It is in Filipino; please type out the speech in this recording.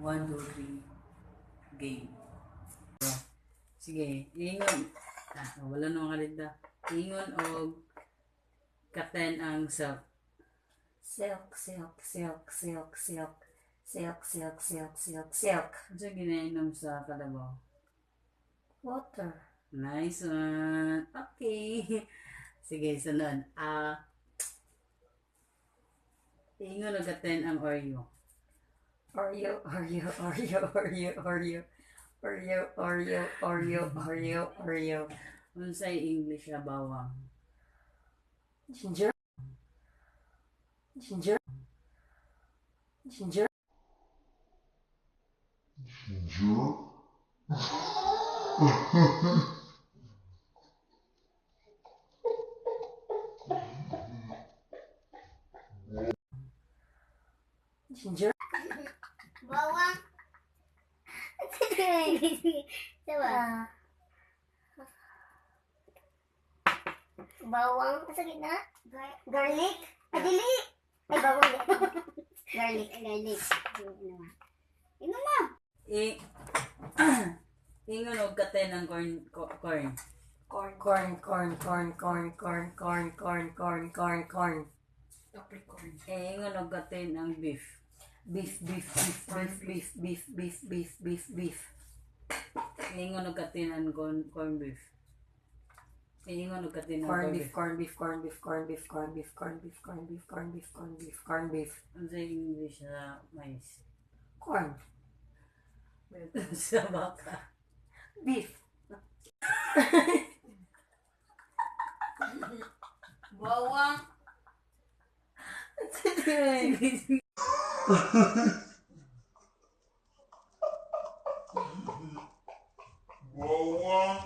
1, 2, 3. Game. Sige, ingon. Wala nang kalida. Ingon o katen ang silk. Silk, silk, silk, silk, silk. Silk, silk, silk, silk, silk. Ano sa ginainom sa kalabaw? Water. Nice one. Okay. Sige, sunod. Ingon o katen ang Oreo. Oreo, Oreo, Oreo, Oreo, Oreo. Oreo, Oreo, Oreo, Oreo, Oreo. Ano sa English na bawang? Ginger. Ginger. Ginger. Ginger. Bawang. Diba? Bawang. Sa gitna? Garlic? Dili! Ay, bawang. Garlic. Garlic. Ino mo? Ingon o katen ang corn. Corn, corn, corn, corn, corn, corn, corn, corn, corn, corn, corn. Capricorn. Ingon o katen ang beef. Beef, beef, beef, beef, beef, beef, beef, beef, beef, beef. Ingon o katen ang corn beef. Ingon o katen ang Corn beef, corn beef, corn beef, corn beef, corn beef, corn beef, corn beef, corn beef, corn beef, corn beef. Ano sa English na mais? Corn. Ito sa baka. Beef. Bawang. Bawang.